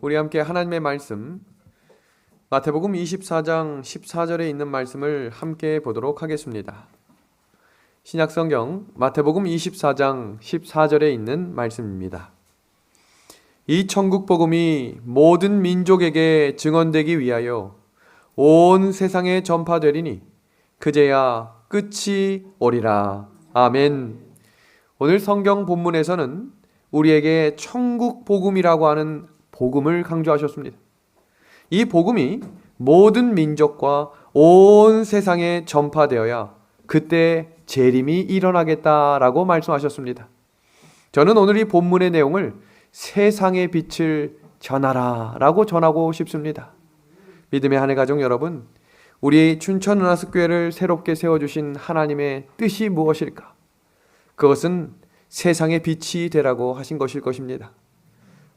우리 함께 하나님의 말씀 마태복음 24장 14절에 있는 말씀을 함께 보도록 하겠습니다. 신약성경 마태복음 24장 14절에 있는 말씀입니다. 이 천국 복음이 모든 민족에게 증언되기 위하여 온 세상에 전파되리니 그제야 끝이 오리라. 아멘. 오늘 성경 본문에서는 우리에게 천국 복음이라고 하는 복음을 강조하셨습니다. 이 복음이 모든 민족과 온 세상에 전파되어야 그때 재림이 일어나겠다라고 말씀하셨습니다. 저는 오늘 이 본문의 내용을 세상의 빛을 전하라 라고 전하고 싶습니다. 믿음의 한 해 가족 여러분, 우리 춘천은하숙교회를 새롭게 세워주신 하나님의 뜻이 무엇일까? 그것은 세상의 빛이 되라고 하신 것일 것입니다.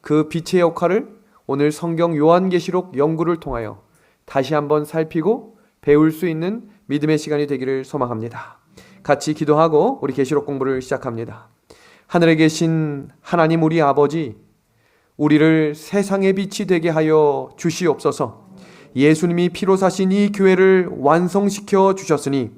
그 빛의 역할을 오늘 성경 요한계시록 연구를 통하여 다시 한번 살피고 배울 수 있는 믿음의 시간이 되기를 소망합니다. 같이 기도하고 우리 계시록 공부를 시작합니다. 하늘에 계신 하나님 우리 아버지, 우리를 세상의 빛이 되게 하여 주시옵소서. 예수님이 피로 사신 이 교회를 완성시켜 주셨으니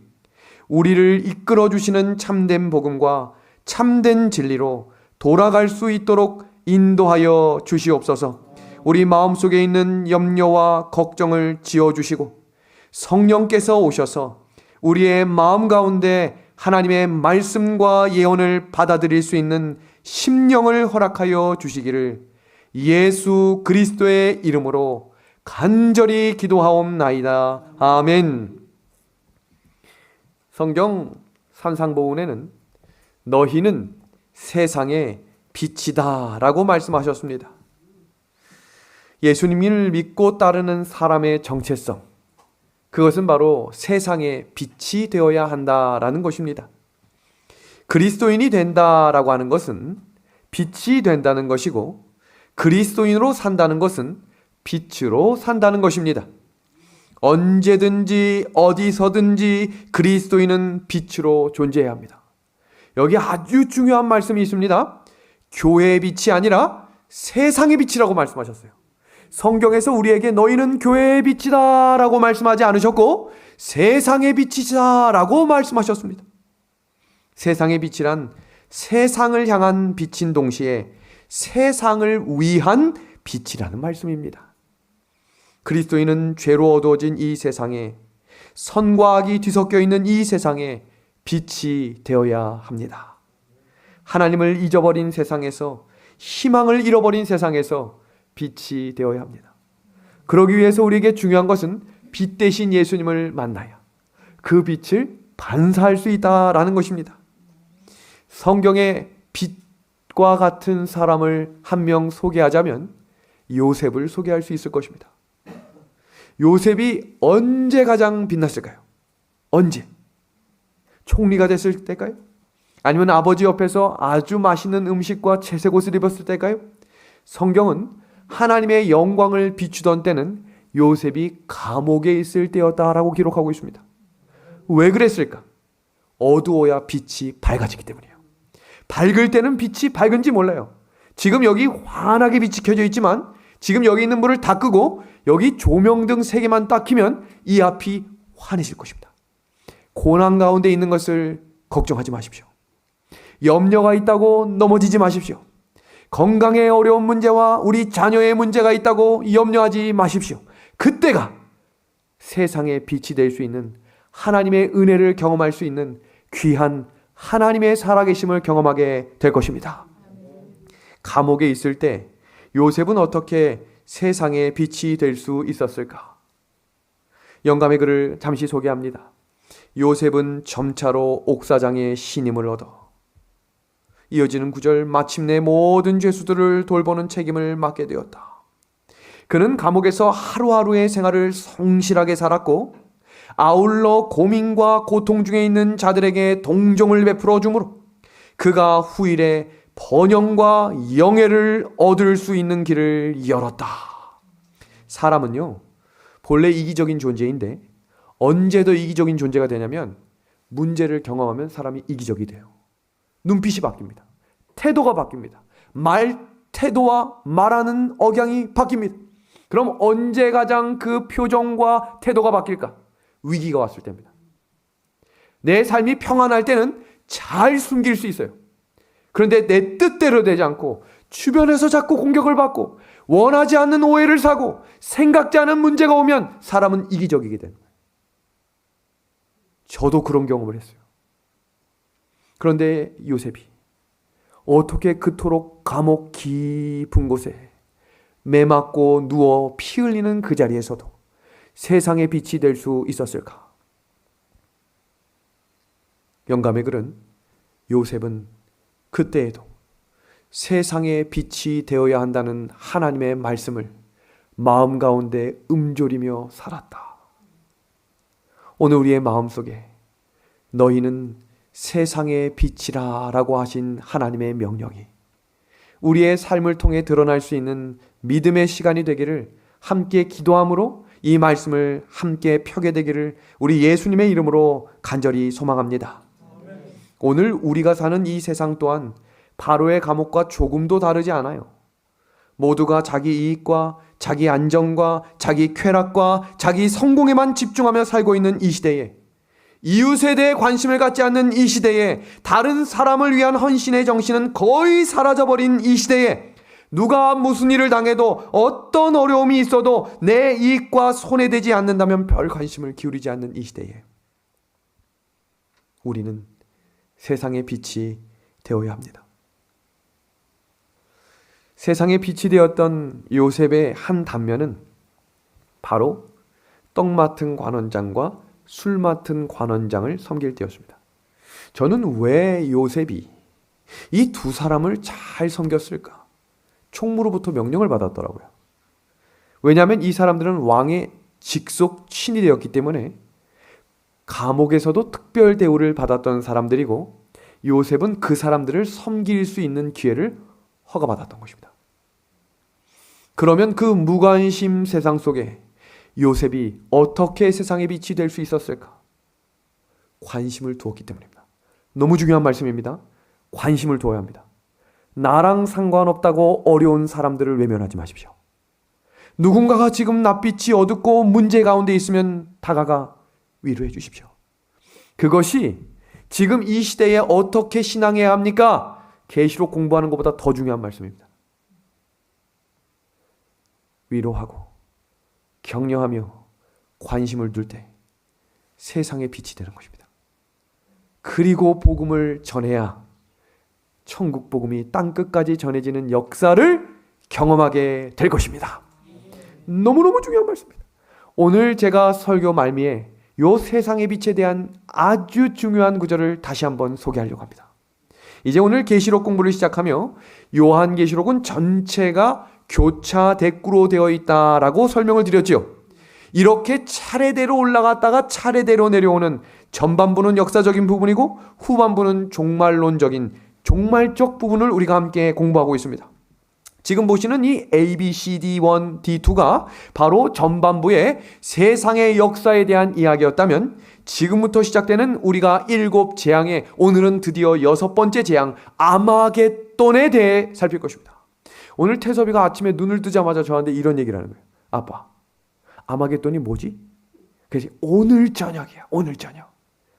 우리를 이끌어 주시는 참된 복음과 참된 진리로 돌아갈 수 있도록 인도하여 주시옵소서. 우리 마음속에 있는 염려와 걱정을 지어주시고 성령께서 오셔서 우리의 마음 가운데 하나님의 말씀과 예언을 받아들일 수 있는 심령을 허락하여 주시기를 예수 그리스도의 이름으로 간절히 기도하옵나이다. 아멘. 성경 산상보훈에는 너희는 세상의 빛이다 라고 말씀하셨습니다. 예수님을 믿고 따르는 사람의 정체성, 그것은 바로 세상의 빛이 되어야 한다라는 것입니다. 그리스도인이 된다라고 하는 것은 빛이 된다는 것이고, 그리스도인으로 산다는 것은 빛으로 산다는 것입니다. 언제든지 어디서든지 그리스도인은 빛으로 존재해야 합니다. 여기 아주 중요한 말씀이 있습니다. 교회의 빛이 아니라 세상의 빛이라고 말씀하셨어요. 성경에서 우리에게 너희는 교회의 빛이다 라고 말씀하지 않으셨고 세상의 빛이다 라고 말씀하셨습니다. 세상의 빛이란 세상을 향한 빛인 동시에 세상을 위한 빛이라는 말씀입니다. 그리스도인은 죄로 어두워진 이 세상에, 선과 악이 뒤섞여 있는 이 세상에 빛이 되어야 합니다. 하나님을 잊어버린 세상에서, 희망을 잃어버린 세상에서 빛이 되어야 합니다. 그러기 위해서 우리에게 중요한 것은 빛 대신 예수님을 만나야 그 빛을 반사할 수 있다라는 것입니다. 성경의 빛과 같은 사람을 한 명 소개하자면 요셉을 소개할 수 있을 것입니다. 요셉이 언제 가장 빛났을까요? 언제? 총리가 됐을 때일까요? 아니면 아버지 옆에서 아주 맛있는 음식과 채색 옷을 입었을 때일까요? 성경은 하나님의 영광을 비추던 때는 요셉이 감옥에 있을 때였다라고 기록하고 있습니다. 왜 그랬을까? 어두워야 빛이 밝아지기 때문이에요. 밝을 때는 빛이 밝은지 몰라요. 지금 여기 환하게 빛이 켜져 있지만 지금 여기 있는 불을 다 끄고 여기 조명등 3개만 딱 켜면 이 앞이 환해질 것입니다. 고난 가운데 있는 것을 걱정하지 마십시오. 염려가 있다고 넘어지지 마십시오. 건강에 어려운 문제와 우리 자녀의 문제가 있다고 염려하지 마십시오. 그때가 세상의 빛이 될 수 있는, 하나님의 은혜를 경험할 수 있는 귀한 하나님의 살아계심을 경험하게 될 것입니다. 감옥에 있을 때 요셉은 어떻게 세상의 빛이 될 수 있었을까? 영감의 글을 잠시 소개합니다. 요셉은 점차로 옥사장의 신임을 얻어 이어지는 구절, 마침내 모든 죄수들을 돌보는 책임을 맡게 되었다. 그는 감옥에서 하루하루의 생활을 성실하게 살았고 아울러 고민과 고통 중에 있는 자들에게 동정을 베풀어 주므로 그가 후일에 번영과 영예를 얻을 수 있는 길을 열었다. 사람은요, 본래 이기적인 존재인데 언제 더 이기적인 존재가 되냐면 문제를 경험하면 사람이 이기적이 돼요. 눈빛이 바뀝니다. 태도가 바뀝니다. 태도와 말하는 억양이 바뀝니다. 그럼 언제 가장 그 표정과 태도가 바뀔까? 위기가 왔을 때입니다. 내 삶이 평안할 때는 잘 숨길 수 있어요. 그런데 내 뜻대로 되지 않고 주변에서 자꾸 공격을 받고 원하지 않는 오해를 사고 생각지 않은 문제가 오면 사람은 이기적이게 되는 거예요. 저도 그런 경험을 했어요. 그런데 요셉이 어떻게 그토록 감옥 깊은 곳에 매 맞고 누워 피 흘리는 그 자리에서도 세상의 빛이 될 수 있었을까? 영감의 글은 요셉은 그때에도 세상의 빛이 되어야 한다는 하나님의 말씀을 마음 가운데 음조리며 살았다. 오늘 우리의 마음속에 너희는 세상의 빛이라 라고 하신 하나님의 명령이 우리의 삶을 통해 드러날 수 있는 믿음의 시간이 되기를, 함께 기도함으로 이 말씀을 함께 펴게 되기를 우리 예수님의 이름으로 간절히 소망합니다. 오늘 우리가 사는 이 세상 또한 바로의 감옥과 조금도 다르지 않아요. 모두가 자기 이익과 자기 안정과 자기 쾌락과 자기 성공에만 집중하며 살고 있는 이 시대에, 이웃에 대해 관심을 갖지 않는 이 시대에, 다른 사람을 위한 헌신의 정신은 거의 사라져버린 이 시대에, 누가 무슨 일을 당해도 어떤 어려움이 있어도 내 이익과 손해되지 않는다면 별 관심을 기울이지 않는 이 시대에 우리는 세상의 빛이 되어야 합니다. 세상의 빛이 되었던 요셉의 한 단면은 바로 떡 맡은 관원장과 술 맡은 관원장을 섬길 때였습니다. 저는 왜 요셉이 이 두 사람을 잘 섬겼을까? 총무로부터 명령을 받았더라고요. 왜냐하면 이 사람들은 왕의 직속 친이 되었기 때문에 감옥에서도 특별 대우를 받았던 사람들이고, 요셉은 그 사람들을 섬길 수 있는 기회를 허가받았던 것입니다. 그러면 그 무관심 세상 속에 요셉이 어떻게 세상의 빛이 될 수 있었을까? 관심을 두었기 때문입니다. 너무 중요한 말씀입니다. 관심을 두어야 합니다. 나랑 상관없다고 어려운 사람들을 외면하지 마십시오. 누군가가 지금 낯빛이 어둡고 문제 가운데 있으면 다가가 위로해 주십시오. 그것이 지금 이 시대에 어떻게 신앙해야 합니까? 계시록 공부하는 것보다 더 중요한 말씀입니다. 위로하고 격려하며 관심을 둘 때 세상의 빛이 되는 것입니다. 그리고 복음을 전해야 천국 복음이 땅끝까지 전해지는 역사를 경험하게 될 것입니다. 너무너무 중요한 말씀입니다. 오늘 제가 설교 말미에 이 세상의 빛에 대한 아주 중요한 구절을 다시 한번 소개하려고 합니다. 이제 오늘 계시록 공부를 시작하며 요한계시록은 전체가 교차 대꾸로 되어 있다라고 설명을 드렸지요. 이렇게 차례대로 올라갔다가 차례대로 내려오는 전반부는 역사적인 부분이고 후반부는 종말론적인 종말적 부분을 우리가 함께 공부하고 있습니다. 지금 보시는 이 A, B, C, D, 1, D2가 바로 전반부의 세상의 역사에 대한 이야기였다면, 지금부터 시작되는 우리가 7 재앙의 오늘은 드디어 6번째 재앙 아마겟돈에 대해 살필 것입니다. 오늘 태섭이가 아침에 눈을 뜨자마자 저한테 이런 얘기를 하는 거예요. 아빠, 아마겟돈이 뭐지? 그래서 오늘 저녁이야. 오늘 저녁.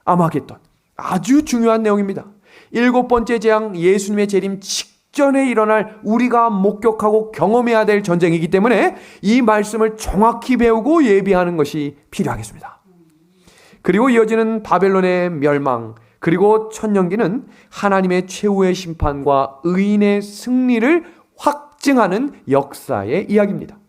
아마겟돈. 아주 중요한 내용입니다. 7번째 재앙, 예수님의 재림 직전에 일어날 우리가 목격하고 경험해야 될 전쟁이기 때문에 이 말씀을 정확히 배우고 예비하는 것이 필요하겠습니다. 그리고 이어지는 바벨론의 멸망, 그리고 천년기는 하나님의 최후의 심판과 의인의 승리를 확증하는 역사의 이야기입니다.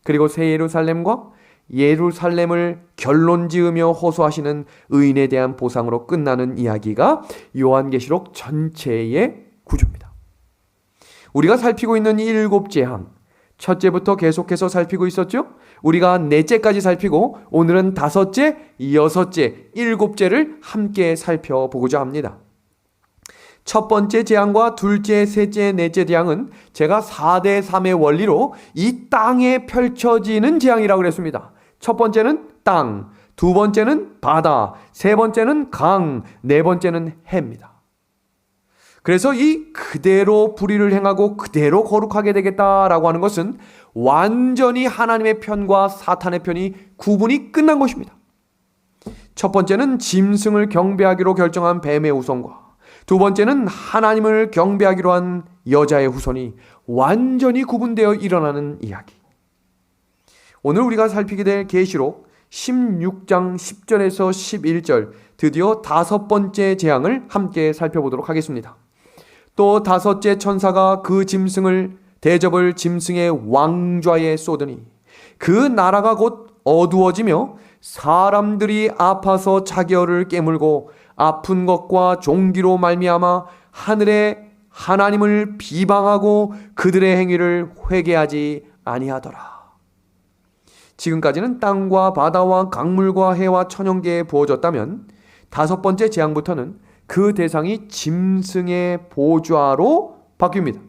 그리고 새 예루살렘과 예루살렘을 결론 지으며 호소하시는 의인에 대한 보상으로 끝나는 이야기가 요한계시록 전체의 구조입니다. 우리가 살피고 있는 이 7 재앙, 첫째부터 계속해서 살피고 있었죠? 우리가 넷째까지 살피고 오늘은 5째, 6째, 7째를 함께 살펴보고자 합니다. 첫 번째 재앙과 둘째, 셋째, 넷째 재앙은 제가 4대 3의 원리로 이 땅에 펼쳐지는 재앙이라고 그랬습니다. 첫 번째는 땅, 두 번째는 바다, 세 번째는 강, 네 번째는 해입니다. 그래서 이 그대로 불의를 행하고 그대로 거룩하게 되겠다라고 하는 것은 완전히 하나님의 편과 사탄의 편이 구분이 끝난 것입니다. 첫 번째는 짐승을 경배하기로 결정한 뱀의 후손과 두 번째는 하나님을 경배하기로 한 여자의 후손이 완전히 구분되어 일어나는 이야기. 오늘 우리가 살피게 될 계시록 16장 10절에서 11절, 드디어 다섯 번째 재앙을 함께 살펴보도록 하겠습니다. 또 다섯째 천사가 그 짐승을 대접을 짐승의 왕좌에 쏟으니 그 나라가 곧 어두워지며 사람들이 아파서 자기어를 깨물고 아픈 것과 종기로 말미암아 하늘의 하나님을 비방하고 그들의 행위를 회개하지 아니하더라. 지금까지는 땅과 바다와 강물과 해와 천연계에 부어졌다면 다섯 번째 재앙부터는 그 대상이 짐승의 보좌로 바뀝니다.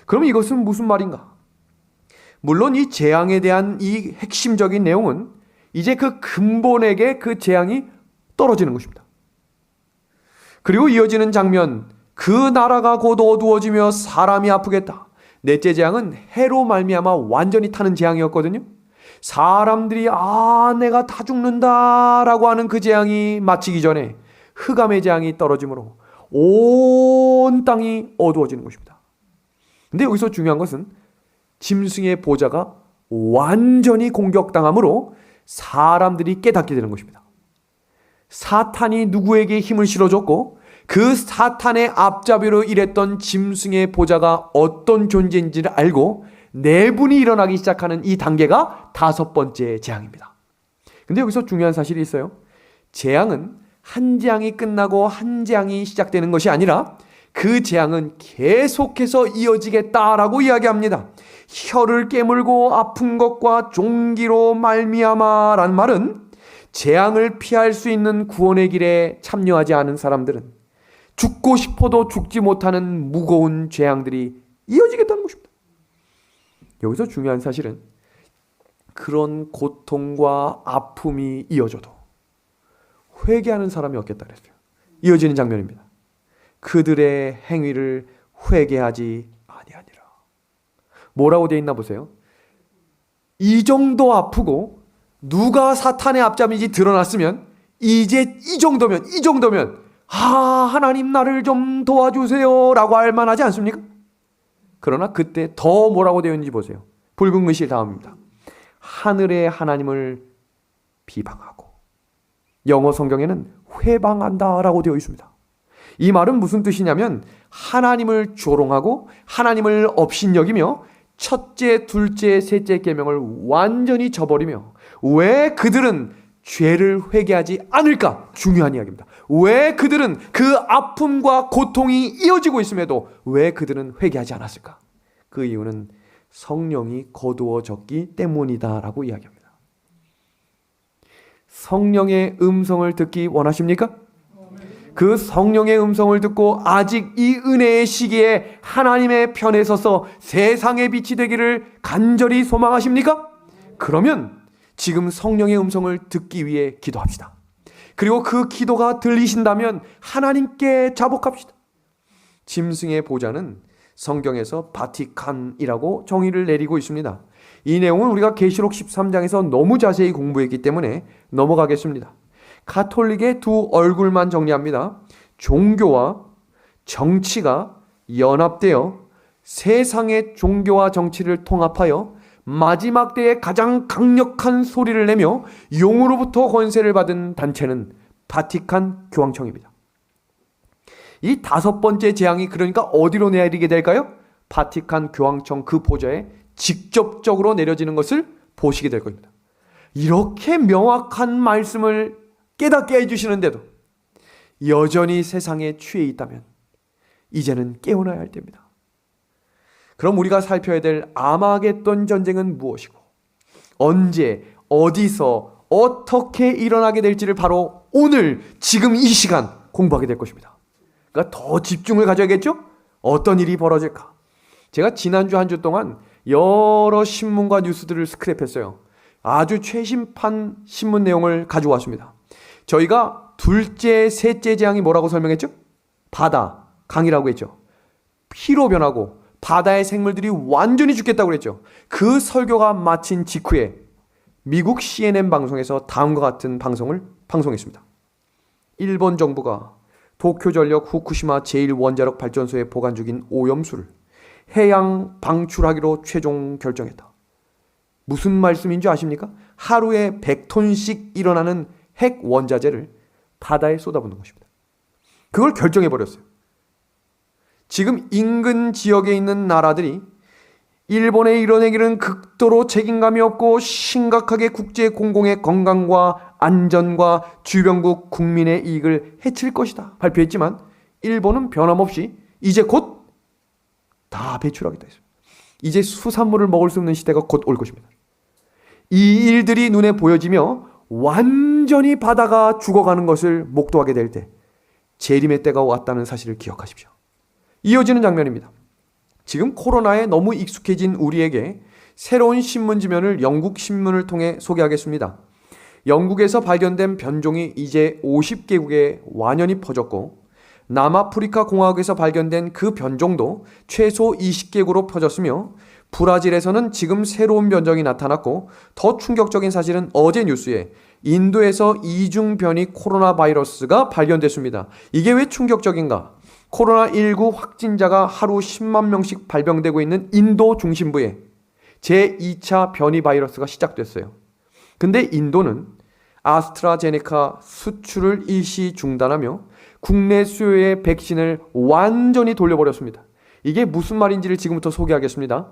그럼 이것은 무슨 말인가? 물론 이 재앙에 대한 이 핵심적인 내용은 이제 그 근본에게 그 재앙이 떨어지는 것입니다. 그리고 이어지는 장면, 그 나라가 곧 어두워지며 사람이 아프겠다. 넷째 재앙은 해로 말미암아 완전히 타는 재앙이었거든요. 사람들이 내가 다 죽는다라고 하는 그 재앙이 마치기 전에 흑암의 재앙이 떨어지므로 온 땅이 어두워지는 것입니다. 근데 여기서 중요한 것은 짐승의 보좌가 완전히 공격당함으로 사람들이 깨닫게 되는 것입니다. 사탄이 누구에게 힘을 실어줬고 그 사탄의 앞잡이로 일했던 짐승의 보좌가 어떤 존재인지를 알고 내분이 일어나기 시작하는 이 단계가 다섯 번째 재앙입니다. 근데 여기서 중요한 사실이 있어요. 재앙은 한 재앙이 끝나고 한 재앙이 시작되는 것이 아니라 그 재앙은 계속해서 이어지겠다라고 이야기합니다. 혀를 깨물고 아픈 것과 종기로 말미암아 라는 말은 재앙을 피할 수 있는 구원의 길에 참여하지 않은 사람들은 죽고 싶어도 죽지 못하는 무거운 재앙들이 이어지겠다는 것입니다. 여기서 중요한 사실은 그런 고통과 아픔이 이어져도 회개하는 사람이 없겠다 그랬어요. 이어지는 장면입니다. 그들의 행위를 회개하지 아니하니라. 뭐라고 되어 있나 보세요. 이 정도 아프고 누가 사탄의 앞잡이인지 드러났으면 이제 이 정도면 하나님 나를 좀 도와주세요 라고 할 만하지 않습니까? 그러나 그때 더 뭐라고 되어 있는지 보세요. 붉은 글씨 다음입니다. 하늘의 하나님을 비방하고, 영어 성경에는 회방한다 라고 되어 있습니다. 이 말은 무슨 뜻이냐면 하나님을 조롱하고 하나님을 업신여기며 첫째, 둘째, 셋째 계명을 완전히 저버리며 왜 그들은 죄를 회개하지 않을까? 중요한 이야기입니다. 왜 그들은 그 아픔과 고통이 이어지고 있음에도 왜 그들은 회개하지 않았을까? 그 이유는 성령이 거두어졌기 때문이다라고 이야기합니다. 성령의 음성을 듣기 원하십니까? 그 성령의 음성을 듣고 아직 이 은혜의 시기에 하나님의 편에 서서 세상의 빛이 되기를 간절히 소망하십니까? 그러면 지금 성령의 음성을 듣기 위해 기도합시다. 그리고 그 기도가 들리신다면 하나님께 자복합시다. 짐승의 보좌는 성경에서 바티칸이라고 정의를 내리고 있습니다. 이 내용은 우리가 계시록 13장에서 너무 자세히 공부했기 때문에 넘어가겠습니다. 가톨릭의 두 얼굴만 정리합니다. 종교와 정치가 연합되어 세상의 종교와 정치를 통합하여 마지막 때에 가장 강력한 소리를 내며 용으로부터 권세를 받은 단체는 바티칸 교황청입니다. 이 다섯 번째 재앙이 그러니까 어디로 내리게 될까요? 바티칸 교황청 그 보좌에 직접적으로 내려지는 것을 보시게 될 겁니다. 이렇게 명확한 말씀을 깨닫게 해주시는데도 여전히 세상에 취해 있다면 이제는 깨어나야 할 때입니다. 그럼 우리가 살펴야 될 아마겟돈 전쟁은 무엇이고 언제 어디서 어떻게 일어나게 될지를 바로 오늘 지금 이 시간 공부하게 될 것입니다. 그러니까 더 집중을 가져야겠죠? 어떤 일이 벌어질까? 제가 지난주 한 주 동안 여러 신문과 뉴스들을 스크랩했어요. 아주 최신판 신문 내용을 가져왔습니다. 저희가 둘째, 셋째 재앙이 뭐라고 설명했죠? 바다, 강이라고 했죠. 피로 변하고 바다의 생물들이 완전히 죽겠다고 그랬죠. 그 설교가 마친 직후에 미국 CNN 방송에서 다음과 같은 방송을 방송했습니다. 일본 정부가 도쿄전력 후쿠시마 제1원자력 발전소에 보관 중인 오염수를 해양 방출하기로 최종 결정했다. 무슨 말씀인 줄 아십니까? 하루에 100톤씩 일어나는 핵 원자재를 바다에 쏟아붓는 것입니다. 그걸 결정해버렸어요. 지금 인근 지역에 있는 나라들이 일본의 이런 행위는 극도로 책임감이 없고 심각하게 국제 공공의 건강과 안전과 주변국 국민의 이익을 해칠 것이다 발표했지만 일본은 변함없이 이제 곧 다 배출하겠다 했습니다. 이제 수산물을 먹을 수 없는 시대가 곧 올 것입니다. 이 일들이 눈에 보여지며 완전히 바다가 죽어가는 것을 목도하게 될 때 재림의 때가 왔다는 사실을 기억하십시오. 이어지는 장면입니다. 지금 코로나에 너무 익숙해진 우리에게 새로운 신문지면을 영국 신문을 통해 소개하겠습니다. 영국에서 발견된 변종이 이제 50개국에 완연히 퍼졌고 남아프리카 공화국에서 발견된 그 변종도 최소 20개국으로 퍼졌으며 브라질에서는 지금 새로운 변종이 나타났고 더 충격적인 사실은 어제 뉴스에 인도에서 이중 변이 코로나 바이러스가 발견됐습니다. 이게 왜 충격적인가? 코로나19 확진자가 하루 10만 명씩 발병되고 있는 인도 중심부에 제2차 변이 바이러스가 시작됐어요. 근데 인도는 아스트라제네카 수출을 일시 중단하며 국내 수요의 백신을 완전히 돌려버렸습니다. 이게 무슨 말인지를 지금부터 소개하겠습니다.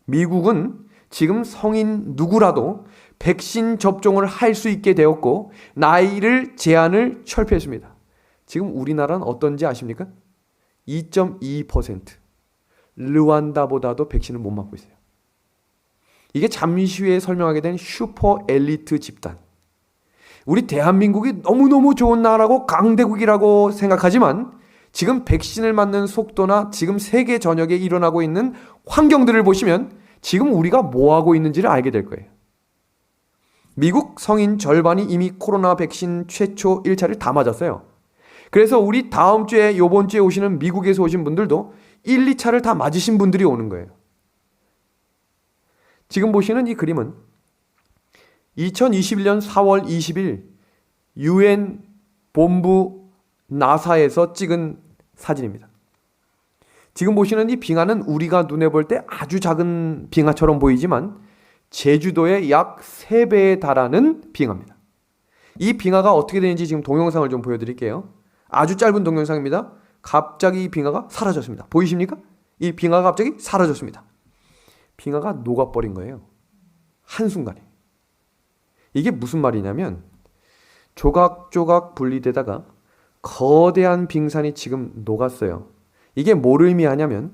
미국은 지금 성인 누구라도 백신 접종을 할 수 있게 되었고 나이를 제한을 철폐했습니다. 지금 우리나라는 어떤지 아십니까? 2.2%. 르완다보다도 백신을 못 맞고 있어요. 이게 잠시 후에 설명하게 된 슈퍼 엘리트 집단. 우리 대한민국이 너무너무 좋은 나라고 강대국이라고 생각하지만 지금 백신을 맞는 속도나 지금 세계 전역에 일어나고 있는 환경들을 보시면 지금 우리가 뭐하고 있는지를 알게 될 거예요. 미국 성인 절반이 이미 코로나 백신 최초 1차를 다 맞았어요. 그래서 우리 다음 주에 요번 주에 오시는 미국에서 오신 분들도 1, 2차를 다 맞으신 분들이 오는 거예요. 지금 보시는 이 그림은 2021년 4월 20일 UN 본부 나사에서 찍은 사진입니다. 지금 보시는 이 빙하는 우리가 눈에 볼 때 아주 작은 빙하처럼 보이지만 제주도의 약 3배에 달하는 빙하입니다. 이 빙하가 어떻게 되는지 지금 동영상을 좀 보여드릴게요. 아주 짧은 동영상입니다. 갑자기 이 빙하가 사라졌습니다. 보이십니까? 이 빙하가 갑자기 사라졌습니다. 빙하가 녹아버린 거예요. 한순간에. 이게 무슨 말이냐면 조각조각 분리되다가 거대한 빙산이 지금 녹았어요. 이게 뭘 의미하냐면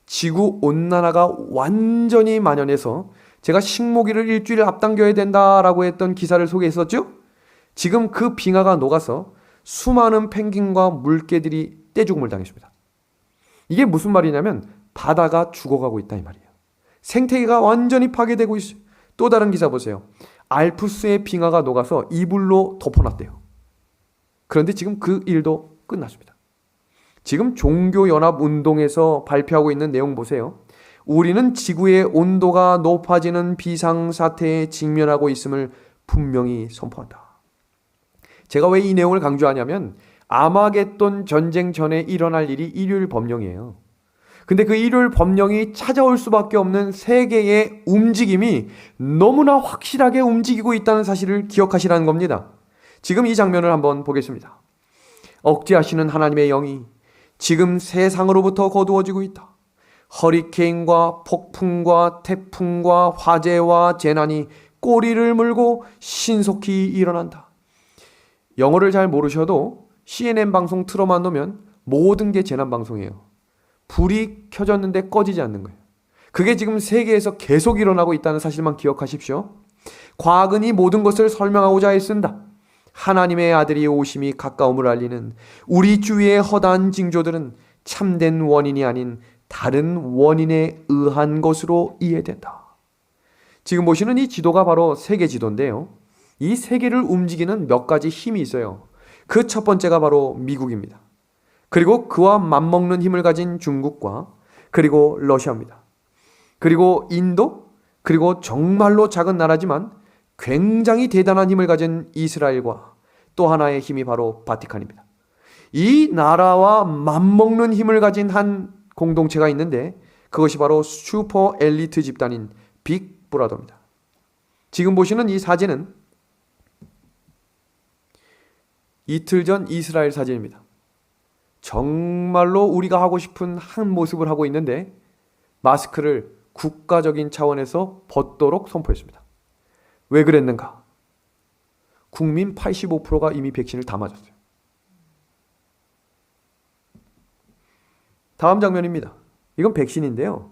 지구온난화가 완전히 만연해서 제가 식모기를 일주일 앞당겨야 된다라고 했던 기사를 소개했었죠? 지금 그 빙하가 녹아서 수많은 펭귄과 물개들이 떼죽음을 당했습니다. 이게 무슨 말이냐면 바다가 죽어가고 있다 이 말이에요. 생태계가 완전히 파괴되고 있어요. 또 다른 기사 보세요. 알프스의 빙하가 녹아서 이불로 덮어놨대요. 그런데 지금 그 일도 끝났습니다. 지금 종교연합운동에서 발표하고 있는 내용 보세요. 우리는 지구의 온도가 높아지는 비상사태에 직면하고 있음을 분명히 선포한다. 제가 왜 이 내용을 강조하냐면 아마겟돈 전쟁 전에 일어날 일이 일요일 법령이에요. 근데 그 일요일 법령이 찾아올 수밖에 없는 세계의 움직임이 너무나 확실하게 움직이고 있다는 사실을 기억하시라는 겁니다. 지금 이 장면을 한번 보겠습니다. 억제하시는 하나님의 영이 지금 세상으로부터 거두어지고 있다. 허리케인과 폭풍과 태풍과 화재와 재난이 꼬리를 물고 신속히 일어난다. 영어를 잘 모르셔도 CNN 방송 틀어만 놓으면 모든 게 재난 방송이에요. 불이 켜졌는데 꺼지지 않는 거예요. 그게 지금 세계에서 계속 일어나고 있다는 사실만 기억하십시오. 과학은 이 모든 것을 설명하고자 애쓴다. 하나님의 아들이 오심이 가까움을 알리는 우리 주위의 허다한 징조들은 참된 원인이 아닌 다른 원인에 의한 것으로 이해된다. 지금 보시는 이 지도가 바로 세계 지도인데요. 이 세계를 움직이는 몇 가지 힘이 있어요. 그 첫 번째가 바로 미국입니다. 그리고 그와 맞먹는 힘을 가진 중국과 그리고 러시아입니다. 그리고 인도, 그리고 정말로 작은 나라지만 굉장히 대단한 힘을 가진 이스라엘과 또 하나의 힘이 바로 바티칸입니다. 이 나라와 맞먹는 힘을 가진 한 공동체가 있는데 그것이 바로 슈퍼 엘리트 집단인 빅브라더입니다. 지금 보시는 이 사진은 이틀 전 이스라엘 사진입니다. 정말로 우리가 하고 싶은 한 모습을 하고 있는데 마스크를 국가적인 차원에서 벗도록 선포했습니다. 왜 그랬는가? 국민 85%가 이미 백신을 다 맞았어요. 다음 장면입니다. 이건 백신인데요.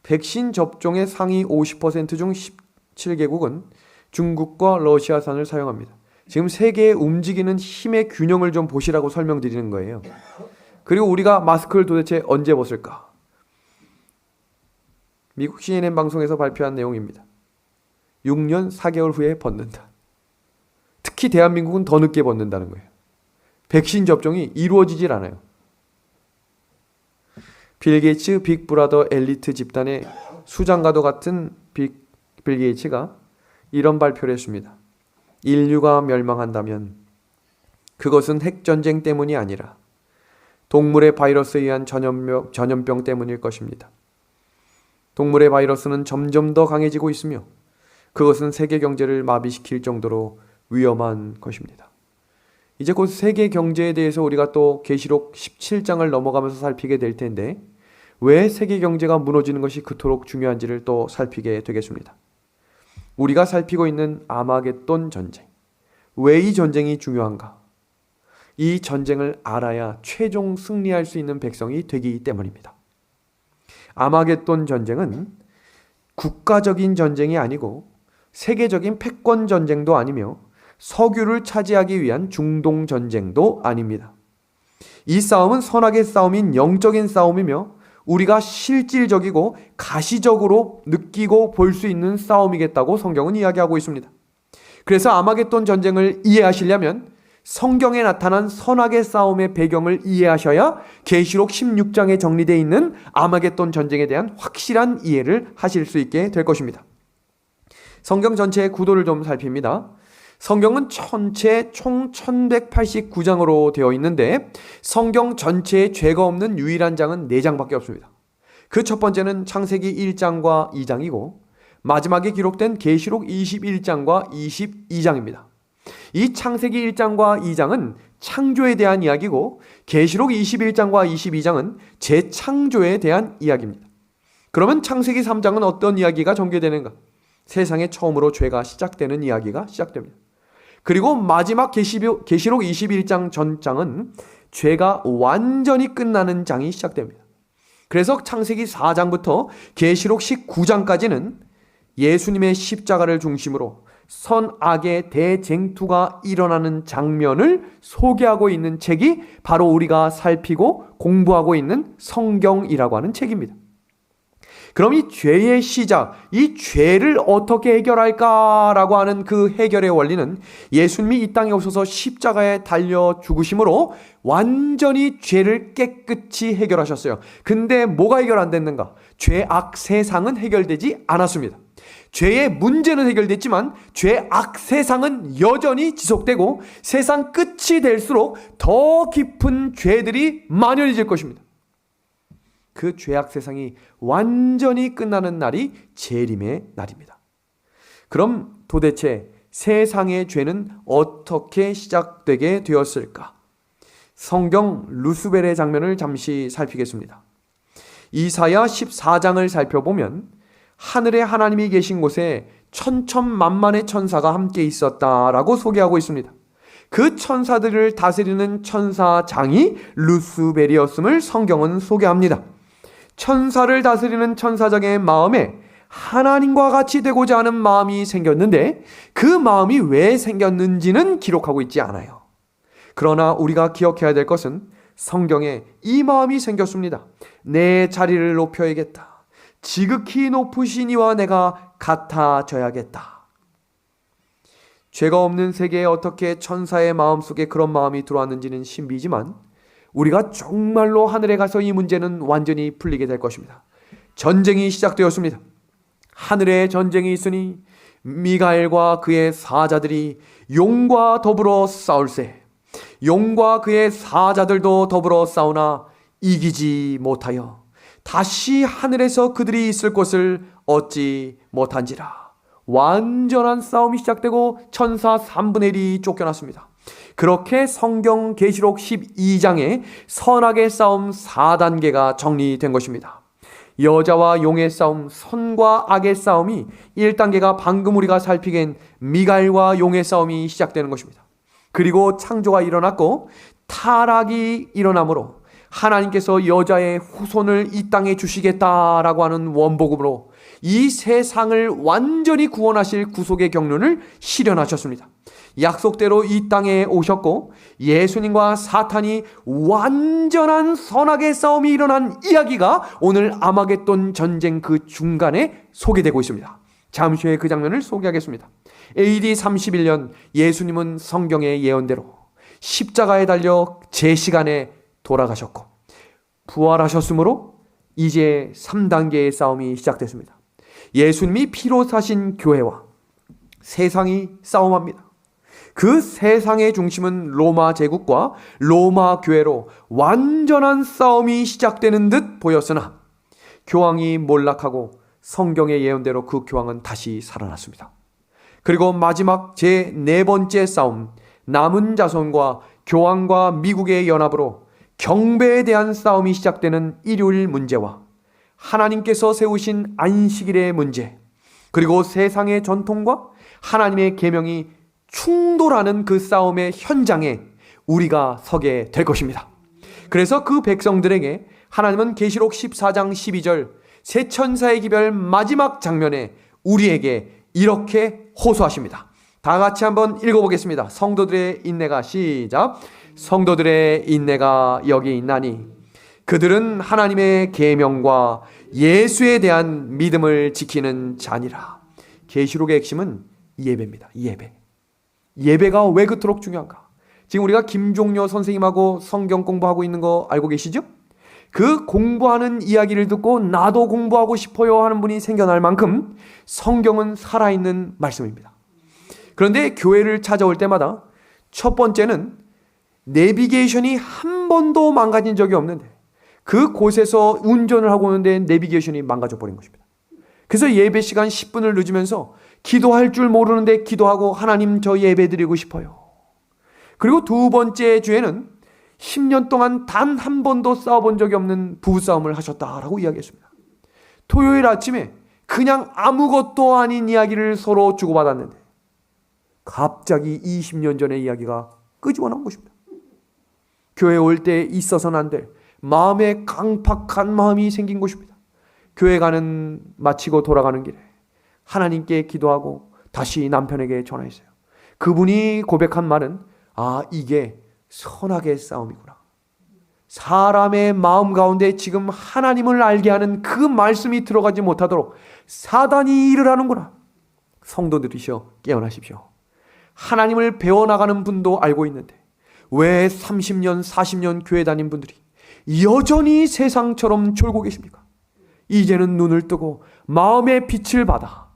백신 접종의 상위 50% 중 17개국은 중국과 러시아산을 사용합니다. 지금 세계에 움직이는 힘의 균형을 좀 보시라고 설명드리는 거예요. 그리고 우리가 마스크를 도대체 언제 벗을까? 미국 CNN 방송에서 발표한 내용입니다. 6년 4개월 후에 벗는다. 특히 대한민국은 더 늦게 벗는다는 거예요. 백신 접종이 이루어지질 않아요. 빌 게이츠 빅브라더 엘리트 집단의 수장과도 같은 빌 게이츠가 이런 발표를 했습니다. 인류가 멸망한다면 그것은 핵전쟁 때문이 아니라 동물의 바이러스에 의한 전염병 때문일 것입니다. 동물의 바이러스는 점점 더 강해지고 있으며 그것은 세계 경제를 마비시킬 정도로 위험한 것입니다. 이제 곧 세계 경제에 대해서 우리가 또 계시록 17장을 넘어가면서 살피게 될 텐데 왜 세계 경제가 무너지는 것이 그토록 중요한지를 또 살피게 되겠습니다. 우리가 살피고 있는 아마겟돈 전쟁. 왜 이 전쟁이 중요한가? 이 전쟁을 알아야 최종 승리할 수 있는 백성이 되기 때문입니다. 아마겟돈 전쟁은 국가적인 전쟁이 아니고 세계적인 패권 전쟁도 아니며 석유를 차지하기 위한 중동 전쟁도 아닙니다. 이 싸움은 선악의 싸움인 영적인 싸움이며 우리가 실질적이고 가시적으로 느끼고 볼 수 있는 싸움이겠다고 성경은 이야기하고 있습니다. 그래서 아마겟돈 전쟁을 이해하시려면 성경에 나타난 선악의 싸움의 배경을 이해하셔야 계시록 16장에 정리되어 있는 아마겟돈 전쟁에 대한 확실한 이해를 하실 수 있게 될 것입니다. 성경 전체의 구도를 좀 살핍니다. 성경은 전체 총 1189장으로 되어 있는데 성경 전체에 죄가 없는 유일한 장은 4장밖에 없습니다. 그 첫 번째는 창세기 1장과 2장이고 마지막에 기록된 계시록 21장과 22장입니다. 이 창세기 1장과 2장은 창조에 대한 이야기고 계시록 21장과 22장은 재창조에 대한 이야기입니다. 그러면 창세기 3장은 어떤 이야기가 전개되는가? 세상에 처음으로 죄가 시작되는 이야기가 시작됩니다. 그리고 마지막 계시록 21장 전장은 죄가 완전히 끝나는 장이 시작됩니다. 그래서 창세기 4장부터 계시록 19장까지는 예수님의 십자가를 중심으로 선악의 대쟁투가 일어나는 장면을 소개하고 있는 책이 바로 우리가 살피고 공부하고 있는 성경이라고 하는 책입니다. 그럼 이 죄의 시작, 이 죄를 어떻게 해결할까라고 하는 그 해결의 원리는 예수님이 이 땅에 오셔서 십자가에 달려 죽으심으로 완전히 죄를 깨끗이 해결하셨어요. 근데 뭐가 해결 안 됐는가? 죄악 세상은 해결되지 않았습니다. 죄의 문제는 해결됐지만 죄악 세상은 여전히 지속되고 세상 끝이 될수록 더 깊은 죄들이 만연해질 것입니다. 그 죄악 세상이 완전히 끝나는 날이 재림의 날입니다. 그럼 도대체 세상의 죄는 어떻게 시작되게 되었을까? 성경 루스벨의 장면을 잠시 살피겠습니다. 이사야 14장을 살펴보면 하늘에 하나님이 계신 곳에 천천만만의 천사가 함께 있었다라고 소개하고 있습니다. 그 천사들을 다스리는 천사장이 루스벨이었음을 성경은 소개합니다. 천사를 다스리는 천사장의 마음에 하나님과 같이 되고자 하는 마음이 생겼는데 그 마음이 왜 생겼는지는 기록하고 있지 않아요. 그러나 우리가 기억해야 될 것은 성경에 이 마음이 생겼습니다. 내 자리를 높여야겠다. 지극히 높으신 이와 내가 같아져야겠다. 죄가 없는 세계에 어떻게 천사의 마음속에 그런 마음이 들어왔는지는 신비지만 우리가 정말로 하늘에 가서 이 문제는 완전히 풀리게 될 것입니다. 전쟁이 시작되었습니다. 하늘에 전쟁이 있으니 미가엘과 그의 사자들이 용과 더불어 싸울세. 용과 그의 사자들도 더불어 싸우나 이기지 못하여 다시 하늘에서 그들이 있을 곳을 얻지 못한지라. 완전한 싸움이 시작되고 천사 3분의 1이 쫓겨났습니다. 그렇게 성경 계시록 12장에 선악의 싸움 4단계가 정리된 것입니다. 여자와 용의 싸움, 선과 악의 싸움이 1단계가 방금 우리가 살피긴 미갈과 용의 싸움이 시작되는 것입니다. 그리고 창조가 일어났고 타락이 일어나므로 하나님께서 여자의 후손을 이 땅에 주시겠다라고 하는 원복음으로 이 세상을 완전히 구원하실 구속의 경륜을 실현하셨습니다. 약속대로 이 땅에 오셨고 예수님과 사탄이 완전한 선악의 싸움이 일어난 이야기가 오늘 아마겟돈 전쟁 그 중간에 소개되고 있습니다. 잠시 후에 그 장면을 소개하겠습니다. AD 31년 예수님은 성경의 예언대로 십자가에 달려 제 시간에 돌아가셨고 부활하셨으므로 이제 3단계의 싸움이 시작됐습니다. 예수님이 피로 사신 교회와 세상이 싸움합니다. 그 세상의 중심은 로마 제국과 로마 교회로 완전한 싸움이 시작되는 듯 보였으나 교황이 몰락하고 성경의 예언대로 그 교황은 다시 살아났습니다. 그리고 마지막 제 4번째 싸움, 남은 자손과 교황과 미국의 연합으로 경배에 대한 싸움이 시작되는 일요일 문제와 하나님께서 세우신 안식일의 문제, 그리고 세상의 전통과 하나님의 계명이 충돌하는 그 싸움의 현장에 우리가 서게 될 것입니다. 그래서 그 백성들에게 하나님은 계시록 14장 12절 새 천사의 기별 마지막 장면에 우리에게 이렇게 호소하십니다. 다 같이 한번 읽어보겠습니다. 성도들의 인내가 시작. 성도들의 인내가 여기 있나니 그들은 하나님의 계명과 예수에 대한 믿음을 지키는 자니라. 계시록의 핵심은 예배입니다. 예배가 왜 그토록 중요한가? 지금 우리가 김종료 선생님하고 성경 공부하고 있는 거 알고 계시죠? 그 공부하는 이야기를 듣고 나도 공부하고 싶어요 하는 분이 생겨날 만큼 성경은 살아있는 말씀입니다. 그런데 교회를 찾아올 때마다 첫 번째는 내비게이션이 한 번도 망가진 적이 없는데 그 곳에서 운전을 하고 오는데 내비게이션이 망가져 버린 것입니다. 그래서 예배 시간 10분을 늦으면서 기도할 줄 모르는데 기도하고 하나님 저 예배 드리고 싶어요. 그리고 두 번째 주에는 10년 동안 단 한 번도 싸워본 적이 없는 부부싸움을 하셨다라고 이야기했습니다. 토요일 아침에 그냥 아무것도 아닌 이야기를 서로 주고받았는데 갑자기 20년 전의 이야기가 끄집어 나온 것입니다. 교회 올 때 있어서는 안 될 마음에 강팍한 마음이 생긴 것입니다. 교회 가는 마치고 돌아가는 길에 하나님께 기도하고 다시 남편에게 전화했어요. 그분이 고백한 말은 이게 선악의 싸움이구나. 사람의 마음 가운데 지금 하나님을 알게 하는 그 말씀이 들어가지 못하도록 사단이 일을 하는구나. 성도들이시여 깨어나십시오. 하나님을 배워나가는 분도 알고 있는데 왜 30년 40년 교회 다닌 분들이 여전히 세상처럼 졸고 계십니까? 이제는 눈을 뜨고 마음의 빛을 받아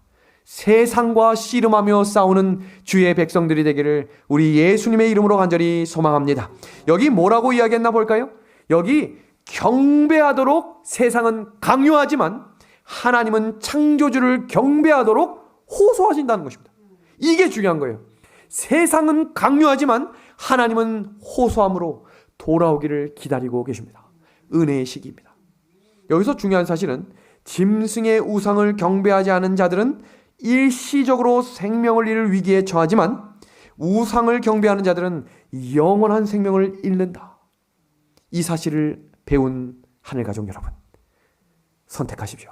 세상과 씨름하며 싸우는 주의 백성들이 되기를 우리 예수님의 이름으로 간절히 소망합니다. 여기 뭐라고 이야기했나 볼까요? 여기 경배하도록 세상은 강요하지만 하나님은 창조주를 경배하도록 호소하신다는 것입니다. 이게 중요한 거예요. 세상은 강요하지만 하나님은 호소함으로 돌아오기를 기다리고 계십니다. 은혜의 시기입니다. 여기서 중요한 사실은 짐승의 우상을 경배하지 않은 자들은 일시적으로 생명을 잃을 위기에 처하지만 우상을 경배하는 자들은 영원한 생명을 잃는다. 이 사실을 배운 하늘가족 여러분, 선택하십시오.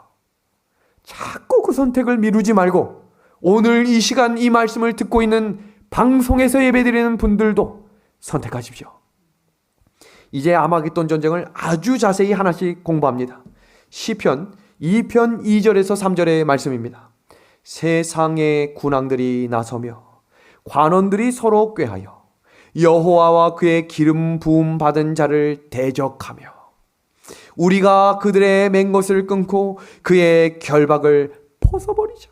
자꾸 그 선택을 미루지 말고 오늘 이 시간 이 말씀을 듣고 있는 방송에서 예배드리는 분들도 선택하십시오. 이제 아마겟돈 전쟁을 아주 자세히 하나씩 공부합니다. 시편 2편 2절에서 3절의 말씀입니다. 세상의 군왕들이 나서며 관원들이 서로 꾀하여 여호와와 그의 기름 부음 받은 자를 대적하며 우리가 그들의 맹것을 끊고 그의 결박을 벗어버리자.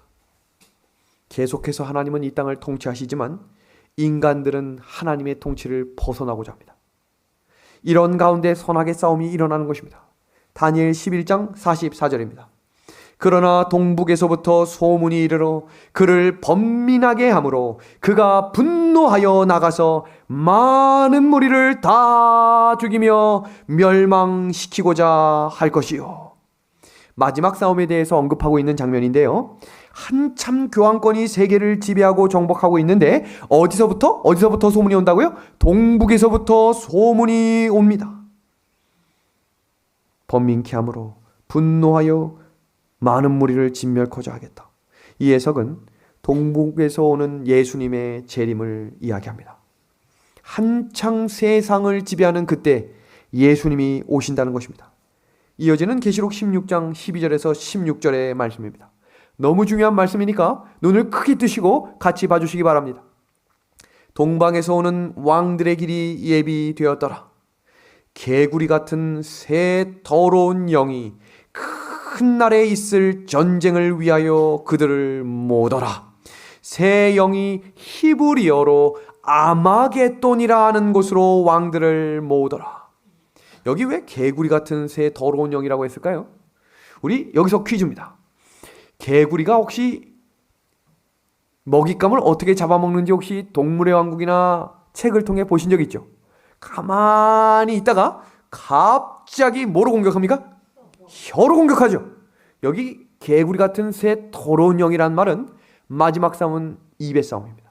계속해서 하나님은 이 땅을 통치하시지만 인간들은 하나님의 통치를 벗어나고자 합니다. 이런 가운데 선악의 싸움이 일어나는 것입니다. 다니엘 11장 44절입니다. 그러나 동북에서부터 소문이 이르러 그를 번민하게 하므로 그가 분노하여 나가서 많은 무리를 다 죽이며 멸망시키고자 할 것이요. 마지막 싸움에 대해서 언급하고 있는 장면인데요. 한참 교황권이 세계를 지배하고 정복하고 있는데 어디서부터 소문이 온다고요? 동북에서부터 소문이 옵니다. 번민케 함으로 분노하여 많은 무리를 진멸코자 하겠다. 이 해석은 동북에서 오는 예수님의 재림을 이야기합니다. 한창 세상을 지배하는 그때 예수님이 오신다는 것입니다. 이어지는 계시록 16장 12절에서 16절의 말씀입니다. 너무 중요한 말씀이니까 눈을 크게 뜨시고 같이 봐주시기 바랍니다. 동방에서 오는 왕들의 길이 예비되었더라. 개구리 같은 새 더러운 영이 큰 날에 있을 전쟁을 위하여 그들을 모더라. 새 영이 히브리어로 아마겟돈이라 하는 곳으로 왕들을 모으더라. 여기 왜 개구리 같은 새 더러운 영이라고 했을까요? 우리 여기서 퀴즈입니다. 개구리가 혹시 먹잇감을 어떻게 잡아먹는지 혹시 동물의 왕국이나 책을 통해 보신 적 있죠? 가만히 있다가 갑자기 뭐로 공격합니까? 혀로 공격하죠. 여기 개구리 같은 새 더러운 영이란 말은 마지막 싸움은 입의 싸움입니다.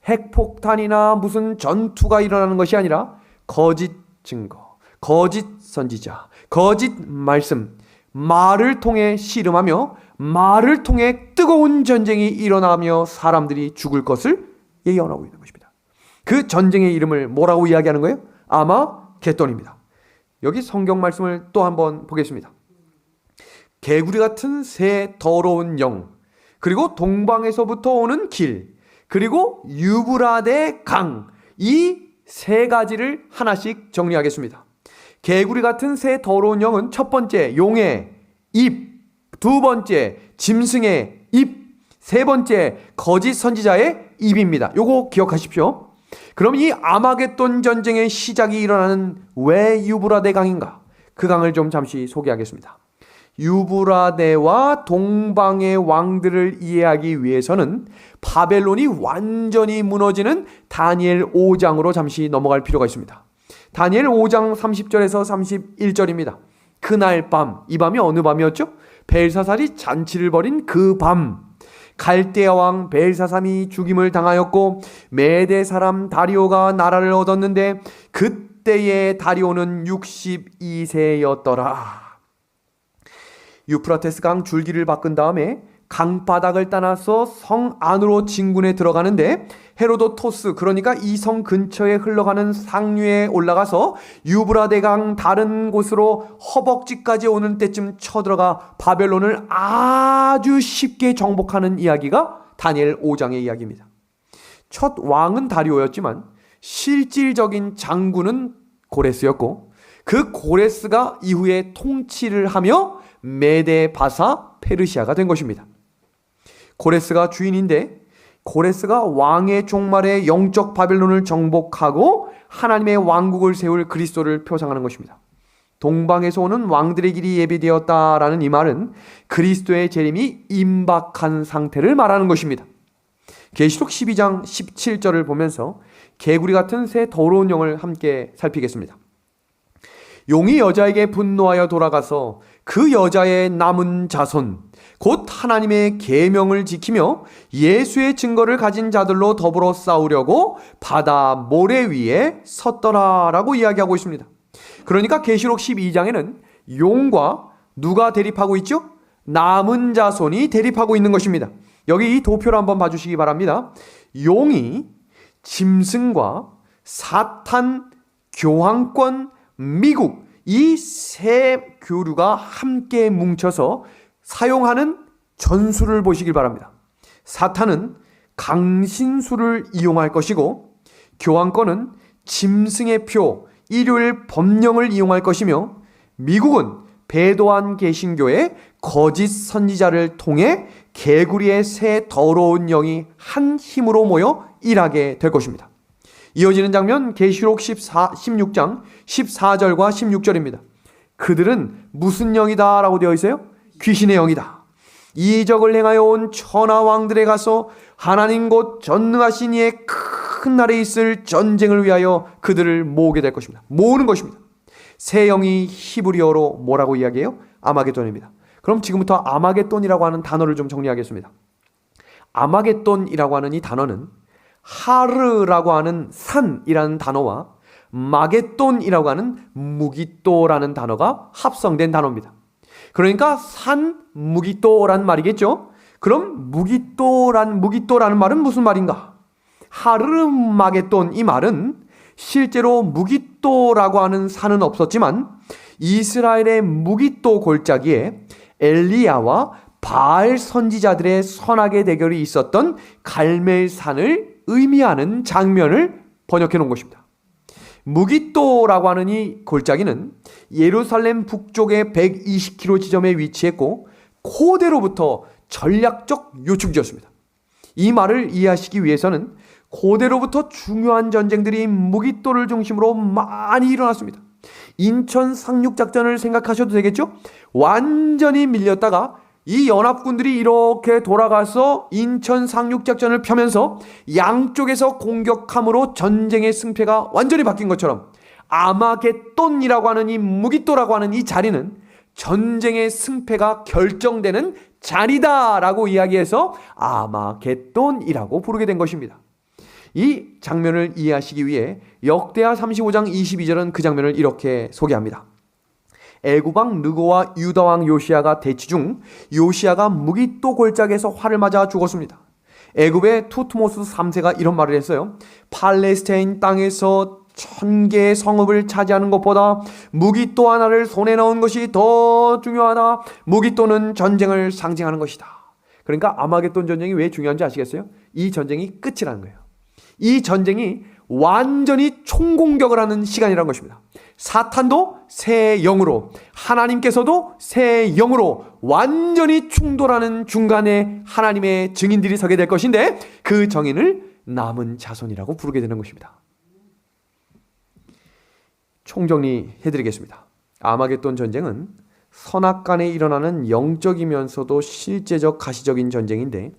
핵폭탄이나 무슨 전투가 일어나는 것이 아니라 거짓 증거, 거짓 선지자, 거짓 말씀, 말을 통해 씨름하며 말을 통해 뜨거운 전쟁이 일어나며 사람들이 죽을 것을 예언하고 있는 것입니다. 그 전쟁의 이름을 뭐라고 이야기하는 거예요? 아마겟돈입니다. 여기 성경 말씀을 또 한번 보겠습니다. 개구리 같은 새 더러운 영, 그리고 동방에서부터 오는 길, 그리고 유브라데 강, 이 세 가지를 하나씩 정리하겠습니다. 개구리 같은 새 더러운 영은 첫 번째 용의 입, 두 번째 짐승의 입, 세 번째 거짓 선지자의 입입니다. 요거 기억하십시오. 그럼 이 아마겟돈 전쟁의 시작이 일어나는 왜 유브라데 강인가? 그 강을 좀 잠시 소개하겠습니다. 유브라데와 동방의 왕들을 이해하기 위해서는 바벨론이 완전히 무너지는 다니엘 5장으로 잠시 넘어갈 필요가 있습니다. 다니엘 5장 30절에서 31절입니다. 그날 밤, 이 밤이 어느 밤이었죠? 벨사살이 잔치를 벌인 그 밤, 갈대아 왕 벨사삼이 죽임을 당하였고 메대 사람 다리오가 나라를 얻었는데 그때의 다리오는 62세였더라. 유프라테스 강 줄기를 바꾼 다음에 강바닥을 따라서 성 안으로 진군에 들어가는데 헤로도토스, 그러니까 이 성 근처에 흘러가는 상류에 올라가서 유브라데 강 다른 곳으로 허벅지까지 오는 때쯤 쳐들어가 바벨론을 아주 쉽게 정복하는 이야기가 다니엘 5장의 이야기입니다. 첫 왕은 다리오였지만 실질적인 장군은 고레스였고 그 고레스가 이후에 통치를 하며 메데 바사 페르시아가 된 것입니다. 고레스가 주인인데 고레스가 왕의 종말에 영적 바벨론을 정복하고 하나님의 왕국을 세울 그리스도를 표상하는 것입니다. 동방에서 오는 왕들의 길이 예비되었다라는 이 말은 그리스도의 재림이 임박한 상태를 말하는 것입니다. 계시록 12장 17절을 보면서 개구리 같은 새 더러운 영을 함께 살피겠습니다. 용이 여자에게 분노하여 돌아가서 그 여자의 남은 자손 곧 하나님의 계명을 지키며 예수의 증거를 가진 자들로 더불어 싸우려고 바다 모래 위에 섰더라라고 이야기하고 있습니다. 그러니까 계시록 12장에는 용과 누가 대립하고 있죠? 남은 자손이 대립하고 있는 것입니다. 여기 이 도표를 한번 봐주시기 바랍니다. 용이 짐승과 사탄, 교황권, 미국 이 세 교류가 함께 뭉쳐서 사용하는 전술을 보시길 바랍니다. 사탄은 강신술을 이용할 것이고, 교황권은 짐승의 표, 일요일 법령을 이용할 것이며, 미국은 배도한 개신교의 거짓 선지자를 통해 개구리의 새 더러운 영이 한 힘으로 모여 일하게 될 것입니다. 이어지는 장면 계시록 16장 14절과 16절입니다. 그들은 무슨 영이다 라고 되어 있어요? 귀신의 영이다. 이적을 행하여 온 천하 왕들에 가서 하나님 곧 전능하신 이의 큰 날에 있을 전쟁을 위하여 그들을 모으게 될 것입니다. 모으는 것입니다. 새 영이 히브리어로 뭐라고 이야기해요? 아마겟돈입니다. 그럼 지금부터 아마겟돈이라고 하는 단어를 좀 정리하겠습니다. 아마겟돈이라고 하는 이 단어는 하르라고 하는 산이라는 단어와 마겟돈이라고 하는 무기또라는 단어가 합성된 단어입니다. 그러니까 산 무기또라는 말이겠죠. 그럼 무기또라는 말은 무슨 말인가? 하르마겟돈, 이 말은 실제로 무기또라고 하는 산은 없었지만 이스라엘의 무기또 골짜기에 엘리야와 바알 선지자들의 선악의 대결이 있었던 갈멜산을 의미하는 장면을 번역해 놓은 것입니다. 무기또라고 하는 이 골짜기는 예루살렘 북쪽의 120km 지점에 위치했고 고대로부터 전략적 요충지였습니다. 이 말을 이해하시기 위해서는 고대로부터 중요한 전쟁들이 무기또를 중심으로 많이 일어났습니다. 인천 상륙작전을 생각하셔도 되겠죠? 완전히 밀렸다가 이 연합군들이 이렇게 돌아가서 인천 상륙작전을 펴면서 양쪽에서 공격함으로 전쟁의 승패가 완전히 바뀐 것처럼 아마겟돈이라고 하는 이 무기또라고 하는 이 자리는 전쟁의 승패가 결정되는 자리다라고 이야기해서 아마겟돈이라고 부르게 된 것입니다. 이 장면을 이해하시기 위해 역대하 35장 22절은 그 장면을 이렇게 소개합니다. 애굽왕 느고와 유다왕 요시야가 대치 중 요시야가 무기또 골짜기에서 활을 맞아 죽었습니다. 애굽의 투트모스 3세가 이런 말을 했어요. 팔레스타인 땅에서 1000개의 성읍을 차지하는 것보다 무기또 하나를 손에 넣은 것이 더 중요하다. 무기또는 전쟁을 상징하는 것이다. 그러니까 아마겟돈 전쟁이 왜 중요한지 아시겠어요? 이 전쟁이 끝이라는 거예요. 이 전쟁이 완전히 총공격을 하는 시간이라는 것입니다. 사탄도 새 영으로, 하나님께서도 새 영으로 완전히 충돌하는 중간에 하나님의 증인들이 서게 될 것인데 그 정인을 남은 자손이라고 부르게 되는 것입니다. 총정리해드리겠습니다. 아마겟돈 전쟁은 선악간에 일어나는 영적이면서도 실제적 가시적인 전쟁인데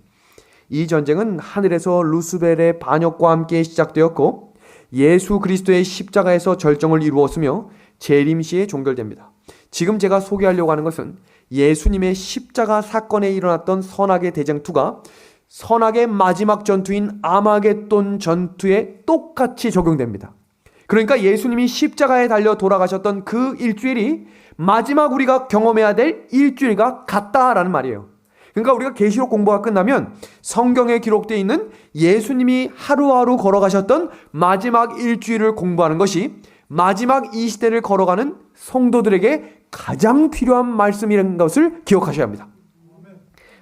이 전쟁은 하늘에서 루스벨의 반역과 함께 시작되었고 예수 그리스도의 십자가에서 절정을 이루었으며 재림시에 종결됩니다. 지금 제가 소개하려고 하는 것은 예수님의 십자가 사건에 일어났던 선악의 대쟁투가 선악의 마지막 전투인 아마겟돈 전투에 똑같이 적용됩니다. 그러니까 예수님이 십자가에 달려 돌아가셨던 그 일주일이 마지막 우리가 경험해야 될 일주일과 같다라는 말이에요. 그러니까 우리가 계시록 공부가 끝나면 성경에 기록되어 있는 예수님이 하루하루 걸어가셨던 마지막 일주일을 공부하는 것이 마지막 이 시대를 걸어가는 성도들에게 가장 필요한 말씀이라는 것을 기억하셔야 합니다.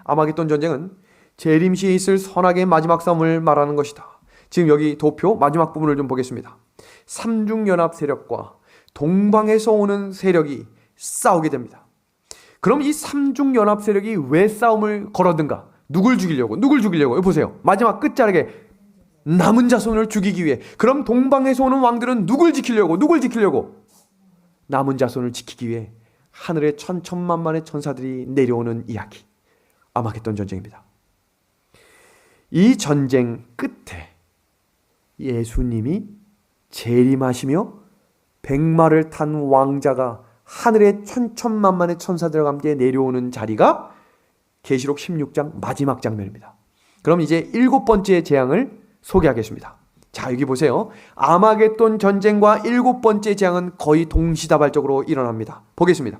아마겟돈 전쟁은 재림시에 있을 선악의 마지막 싸움을 말하는 것이다. 지금 여기 도표 마지막 부분을 좀 보겠습니다. 삼중연합 세력과 동방에서 오는 세력이 싸우게 됩니다. 그럼 이 삼중연합 세력이 왜 싸움을 걸었는가? 누굴 죽이려고? 여기 보세요. 마지막 끝자락에 남은 자손을 죽이기 위해. 그럼 동방에서 오는 왕들은 누굴 지키려고? 남은 자손을 지키기 위해 하늘에 천천만만의 천사들이 내려오는 이야기. 아마겟돈 전쟁입니다. 이 전쟁 끝에 예수님이 재림하시며 백마를 탄 왕자가 하늘의 천천만만의 천사들과 함께 내려오는 자리가 계시록 16장 마지막 장면입니다. 그럼 이제 7번째 재앙을 소개하겠습니다. 자, 여기 보세요. 아마겟돈 전쟁과 7번째 재앙은 거의 동시다발적으로 일어납니다. 보겠습니다.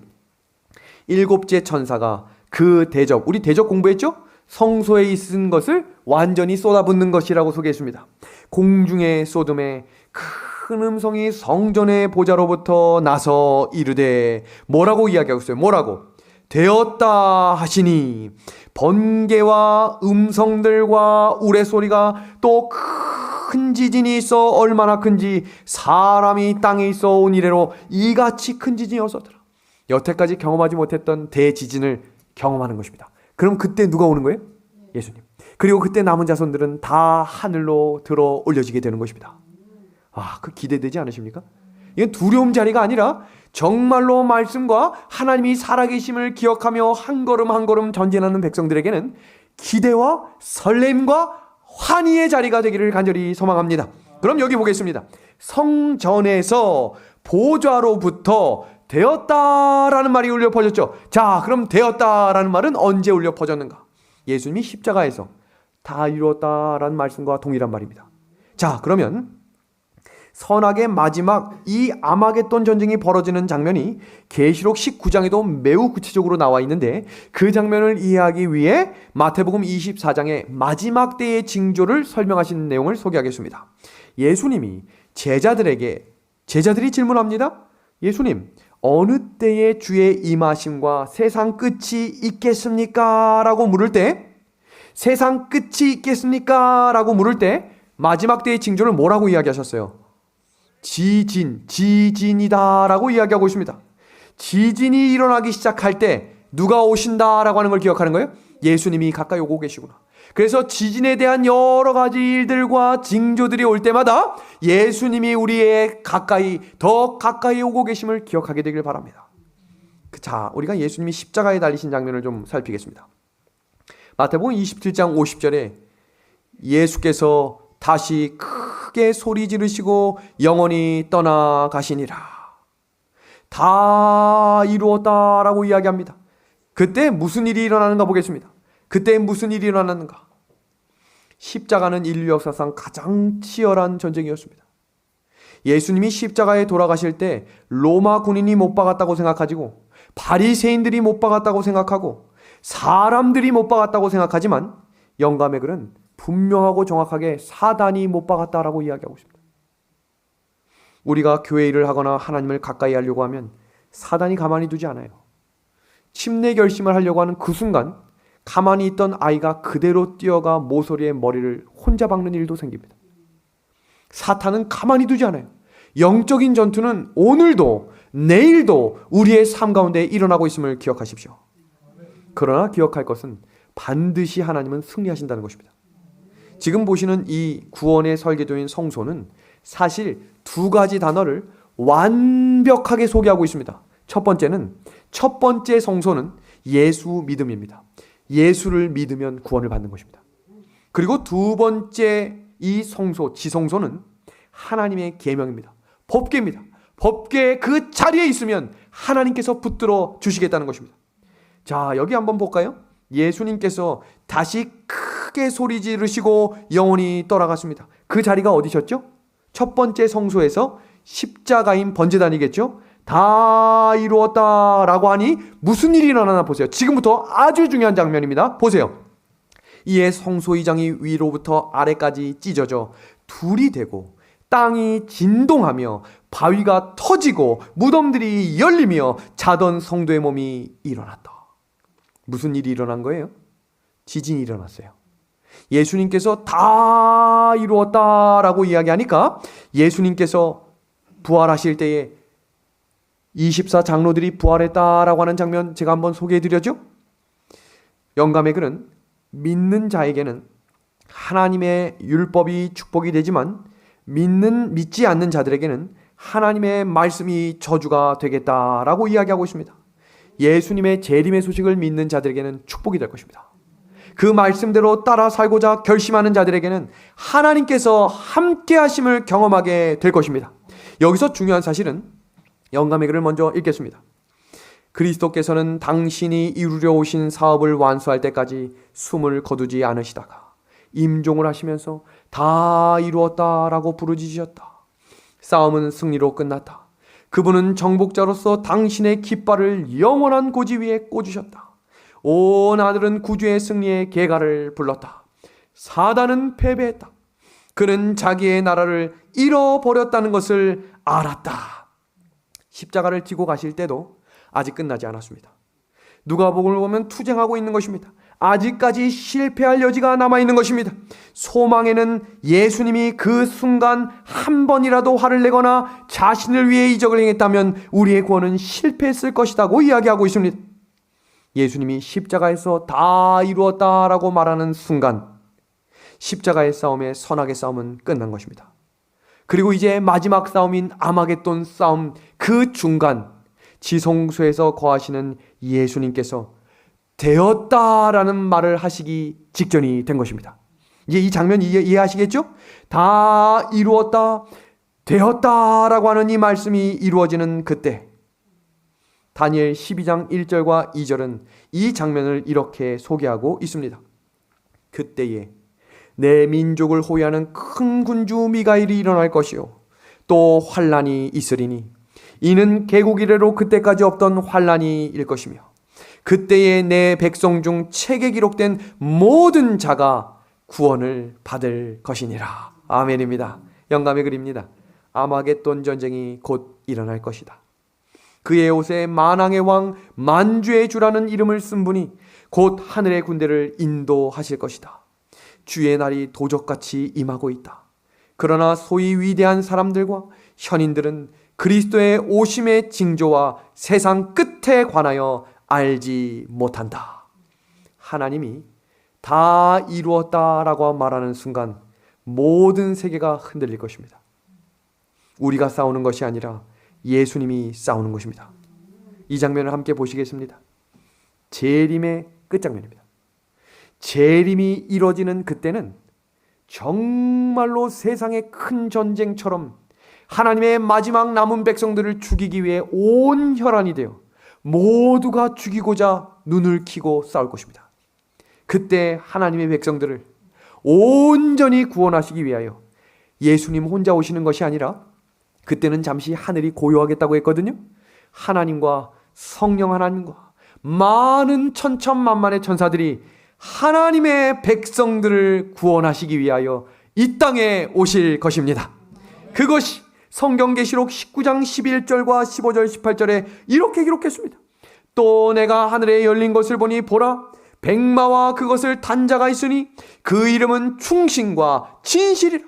7째 천사가 그 대접, 우리 대접 공부했죠? 성소에 있은 것을 완전히 쏟아붓는 것이라고 소개했습니다. 공중에 쏟음에 큰 큰 음성이 성전의 보좌로부터 나서 이르되, 뭐라고 이야기하고 있어요? 뭐라고? 되었다 하시니, 번개와 음성들과 우레소리가, 또 큰 지진이 있어 얼마나 큰지 사람이 땅에 있어 온 이래로 이같이 큰 지진이었었더라. 여태까지 경험하지 못했던 대지진을 경험하는 것입니다. 그럼 그때 누가 오는 거예요? 예수님. 그리고 그때 남은 자손들은 다 하늘로 들어 올려지게 되는 것입니다. 그 기대되지 않으십니까? 이건 두려움 자리가 아니라 정말로 말씀과 하나님이 살아계심을 기억하며 한 걸음 한 걸음 전진하는 백성들에게는 기대와 설렘과 환희의 자리가 되기를 간절히 소망합니다. 그럼 여기 보겠습니다. 성전에서 보좌로부터 되었다라는 말이 울려 퍼졌죠. 자, 그럼 되었다라는 말은 언제 울려 퍼졌는가? 예수님이 십자가에서 다 이루었다라는 말씀과 동일한 말입니다. 자, 그러면 선악의 마지막 이 아마겟돈 전쟁이 벌어지는 장면이 계시록 19장에도 매우 구체적으로 나와 있는데, 그 장면을 이해하기 위해 마태복음 24장의 마지막 때의 징조를 설명하신 내용을 소개하겠습니다. 예수님이 제자들이 질문합니다. 예수님, 어느 때에 주의 임하심과 세상 끝이 있겠습니까? 라고 물을 때, 세상 끝이 있겠습니까? 라고 물을 때 마지막 때의 징조를 뭐라고 이야기하셨어요? 지진이다 라고 이야기하고 있습니다. 지진이 일어나기 시작할 때 누가 오신다라고 하는 걸 기억하는 거예요? 예수님이 가까이 오고 계시구나. 그래서 지진에 대한 여러 가지 일들과 징조들이 올 때마다 예수님이 우리의 더 가까이 오고 계심을 기억하게 되길 바랍니다. 자, 우리가 예수님이 십자가에 달리신 장면을 좀 살피겠습니다. 마태복음 27장 50절에 예수께서 다시 크게 소리 지르시고 영원히 떠나가시니라. 다 이루었다라고 이야기합니다. 그때 무슨 일이 일어나는가 보겠습니다. 그때 무슨 일이 일어났는가? 십자가는 인류 역사상 가장 치열한 전쟁이었습니다. 예수님이 십자가에 돌아가실 때 로마 군인이 못 박았다고 생각하고, 바리새인들이 못 박았다고 생각하고, 사람들이 못 박았다고 생각하지만 영감의 글은 분명하고 정확하게 사단이 못 박았다라고 이야기하고 있습니다. 우리가 교회 일을 하거나 하나님을 가까이 하려고 하면 사단이 가만히 두지 않아요. 침례 결심을 하려고 하는 그 순간 가만히 있던 아이가 그대로 뛰어가 모서리에 머리를 혼자 박는 일도 생깁니다. 사탄은 가만히 두지 않아요. 영적인 전투는 오늘도 내일도 우리의 삶 가운데 일어나고 있음을 기억하십시오. 그러나 기억할 것은 반드시 하나님은 승리하신다는 것입니다. 지금 보시는 이 구원의 설계도인 성소는 사실 두 가지 단어를 완벽하게 소개하고 있습니다. 첫 번째 성소는 예수 믿음입니다. 예수를 믿으면 구원을 받는 것입니다. 그리고 두 번째 이 성소, 지성소는 하나님의 계명입니다. 법궤입니다. 법궤 그 자리에 있으면 하나님께서 붙들어 주시겠다는 것입니다. 자, 여기 한번 볼까요? 예수님께서 다시 크게 소리 지르시고 영원히 떠나갔습니다. 그 자리가 어디셨죠? 첫 번째 성소에서 십자가인 번제단이겠죠? 다 이루었다라고 하니 무슨 일이 일어나나 보세요. 지금부터 아주 중요한 장면입니다. 보세요. 이에 성소의장이 위로부터 아래까지 찢어져 둘이 되고 땅이 진동하며 바위가 터지고 무덤들이 열리며 자던 성도의 몸이 일어났다. 무슨 일이 일어난 거예요? 지진이 일어났어요. 예수님께서 다 이루었다라고 이야기하니까 예수님께서 부활하실 때에 24장로들이 부활했다라고 하는 장면 제가 한번 소개해드렸죠? 영감의 글은 믿는 자에게는 하나님의 율법이 축복이 되지만 믿지 않는 자들에게는 하나님의 말씀이 저주가 되겠다라고 이야기하고 있습니다. 예수님의 재림의 소식을 믿는 자들에게는 축복이 될 것입니다. 그 말씀대로 따라 살고자 결심하는 자들에게는 하나님께서 함께 하심을 경험하게 될 것입니다. 여기서 중요한 사실은 영감의 글을 먼저 읽겠습니다. 그리스도께서는 당신이 이루려 오신 사업을 완수할 때까지 숨을 거두지 않으시다가 임종을 하시면서 다 이루었다라고 부르짖으셨다. 싸움은 승리로 끝났다. 그분은 정복자로서 당신의 깃발을 영원한 고지 위에 꽂으셨다. 온 하늘은 구주의 승리의 계가를 불렀다. 사단은 패배했다. 그는 자기의 나라를 잃어버렸다는 것을 알았다. 십자가를 지고 가실 때도 아직 끝나지 않았습니다. 누가복음을 보면 투쟁하고 있는 것입니다. 아직까지 실패할 여지가 남아있는 것입니다. 소망에는 예수님이 그 순간 한 번이라도 화를 내거나 자신을 위해 이적을 행했다면 우리의 구원은 실패했을 것이라고 이야기하고 있습니다. 예수님이 십자가에서 다 이루었다라고 말하는 순간 십자가의 싸움의 선악의 싸움은 끝난 것입니다. 그리고 이제 마지막 싸움인 아마겟돈 싸움 그 중간 지성소에서 거하시는 예수님께서 되었다라는 말을 하시기 직전이 된 것입니다. 이제 이 장면 이해하시겠죠? 다 이루었다, 되었다라고 하는 이 말씀이 이루어지는 그때 다니엘 12장 1절과 2절은 이 장면을 이렇게 소개하고 있습니다. 그때에 내 민족을 호위하는 큰 군주 미가엘이 일어날 것이요 또 환란이 있으리니 이는 개국 이래로 그때까지 없던 환란이 일 것이며 그때에 내 백성 중 책에 기록된 모든 자가 구원을 받을 것이니라. 아멘입니다. 영감의 글입니다. 아마겟돈 전쟁이 곧 일어날 것이다. 그의 옷에 만왕의 왕 만주의 주라는 이름을 쓴 분이 곧 하늘의 군대를 인도하실 것이다. 주의 날이 도적같이 임하고 있다. 그러나 소위 위대한 사람들과 현인들은 그리스도의 오심의 징조와 세상 끝에 관하여 알지 못한다. 하나님이 다 이루었다라고 말하는 순간 모든 세계가 흔들릴 것입니다. 우리가 싸우는 것이 아니라 예수님이 싸우는 것입니다. 이 장면을 함께 보시겠습니다. 재림의 끝장면입니다. 재림이 이루어지는 그때는 정말로 세상의 큰 전쟁처럼 하나님의 마지막 남은 백성들을 죽이기 위해 온 혈안이 되어 모두가 죽이고자 눈을 켜고 싸울 것입니다. 그때 하나님의 백성들을 온전히 구원하시기 위하여 예수님 혼자 오시는 것이 아니라 그때는 잠시 하늘이 고요하겠다고 했거든요. 하나님과 성령 하나님과 많은 천천만만의 천사들이 하나님의 백성들을 구원하시기 위하여 이 땅에 오실 것입니다. 그것이 성경계시록 19장 11절과 15절 18절에 이렇게 기록했습니다. 또 내가 하늘에 열린 것을 보니 보라 백마와 그것을 탄 자가 있으니 그 이름은 충신과 진실이라.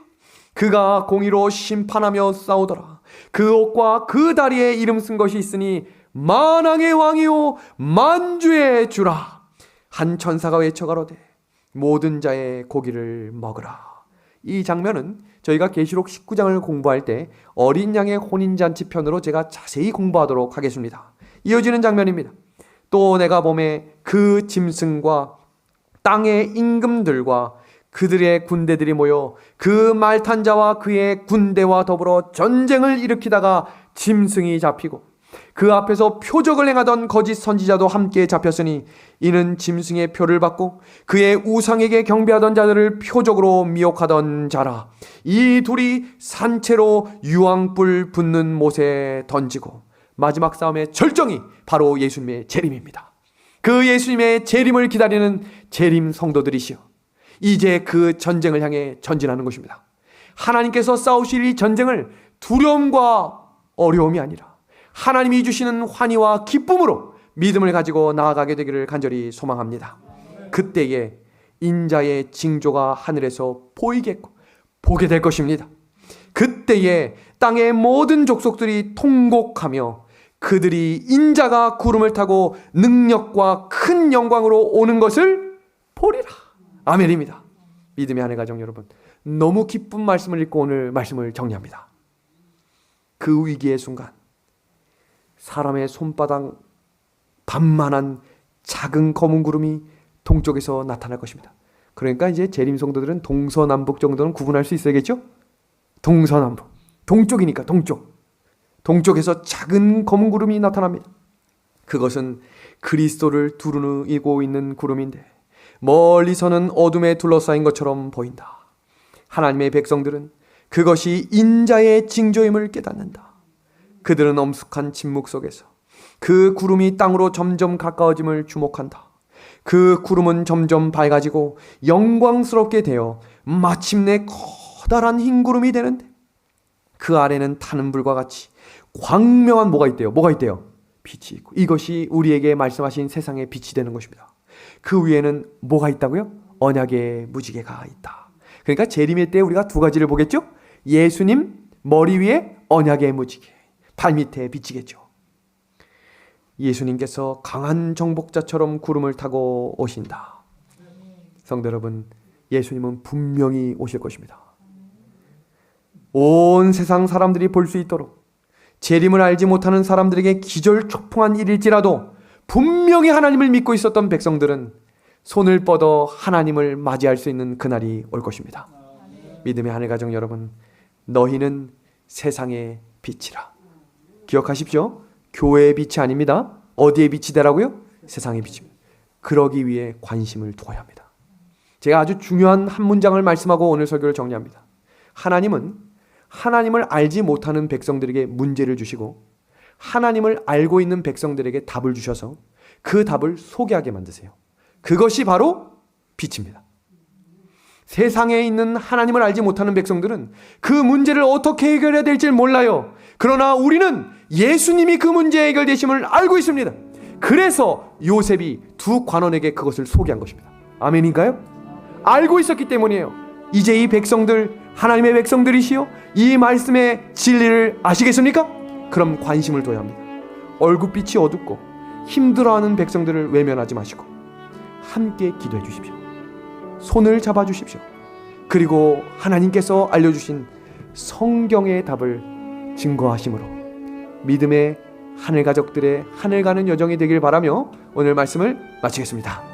그가 공의로 심판하며 싸우더라. 그 옷과 그 다리에 이름 쓴 것이 있으니 만왕의 왕이요 만주의 주라. 한 천사가 외쳐가로되 모든 자의 고기를 먹으라. 이 장면은 저희가 계시록 19장을 공부할 때 어린 양의 혼인잔치 편으로 제가 자세히 공부하도록 하겠습니다. 이어지는 장면입니다. 또 내가 보매 그 짐승과 땅의 임금들과 그들의 군대들이 모여 그 말탄 자와 그의 군대와 더불어 전쟁을 일으키다가 짐승이 잡히고 그 앞에서 표적을 행하던 거짓 선지자도 함께 잡혔으니 이는 짐승의 표를 받고 그의 우상에게 경배하던 자들을 표적으로 미혹하던 자라. 이 둘이 산채로 유황불 붙는 못에 던지고 마지막 싸움의 절정이 바로 예수님의 재림입니다. 그 예수님의 재림을 기다리는 재림 성도들이시여 이제 그 전쟁을 향해 전진하는 것입니다. 하나님께서 싸우실 이 전쟁을 두려움과 어려움이 아니라 하나님이 주시는 환희와 기쁨으로 믿음을 가지고 나아가게 되기를 간절히 소망합니다. 그때에 인자의 징조가 하늘에서 보이겠고 보게 될 것입니다. 그때에 땅의 모든 족속들이 통곡하며 그들이 인자가 구름을 타고 능력과 큰 영광으로 오는 것을 보리라. 아멘입니다. 믿음의 하늘 가정 여러분, 너무 기쁜 말씀을 읽고 오늘 말씀을 정리합니다. 그 위기의 순간 사람의 손바닥 반만한 작은 검은 구름이 동쪽에서 나타날 것입니다. 그러니까 이제 재림 성도들은 동서남북 정도는 구분할 수 있어야겠죠? 동서남북, 동쪽이니까 동쪽에서 작은 검은 구름이 나타납니다. 그것은 그리스도를 두루이고 있는 구름인데 멀리서는 어둠에 둘러싸인 것처럼 보인다. 하나님의 백성들은 그것이 인자의 징조임을 깨닫는다. 그들은 엄숙한 침묵 속에서 그 구름이 땅으로 점점 가까워짐을 주목한다. 그 구름은 점점 밝아지고 영광스럽게 되어 마침내 커다란 흰 구름이 되는데 그 아래는 타는 불과 같이 광명한 뭐가 있대요? 뭐가 있대요? 빛이 있고, 이것이 우리에게 말씀하신 세상의 빛이 되는 것입니다. 그 위에는 뭐가 있다고요? 언약의 무지개가 있다. 그러니까 재림의 때 우리가 두 가지를 보겠죠? 예수님 머리 위에 언약의 무지개, 발밑에 비치겠죠. 예수님께서 강한 정복자처럼 구름을 타고 오신다. 성도 여러분, 예수님은 분명히 오실 것입니다. 온 세상 사람들이 볼 수 있도록 재림을 알지 못하는 사람들에게 기절초풍한 일일지라도 분명히 하나님을 믿고 있었던 백성들은 손을 뻗어 하나님을 맞이할 수 있는 그날이 올 것입니다. 믿음의 하늘가족 여러분, 너희는 세상의 빛이라. 기억하십시오. 교회의 빛이 아닙니다. 어디에 빛이 되라고요? 세상의 빛입니다. 그러기 위해 관심을 두어야 합니다. 제가 아주 중요한 한 문장을 말씀하고 오늘 설교를 정리합니다. 하나님은 하나님을 알지 못하는 백성들에게 문제를 주시고 하나님을 알고 있는 백성들에게 답을 주셔서 그 답을 소개하게 만드세요. 그것이 바로 빛입니다. 세상에 있는 하나님을 알지 못하는 백성들은 그 문제를 어떻게 해결해야 될지 몰라요. 그러나 우리는 예수님이 그 문제 해결되심을 알고 있습니다. 그래서 요셉이 두 관원에게 그것을 소개한 것입니다. 아멘인가요? 알고 있었기 때문이에요. 이제 이 백성들 하나님의 백성들이시요, 이 말씀의 진리를 아시겠습니까? 그럼 관심을 둬야 합니다. 얼굴빛이 어둡고 힘들어하는 백성들을 외면하지 마시고 함께 기도해 주십시오. 손을 잡아 주십시오. 그리고 하나님께서 알려주신 성경의 답을 증거하심으로 믿음의 하늘 가족들의 하늘 가는 여정이 되길 바라며 오늘 말씀을 마치겠습니다.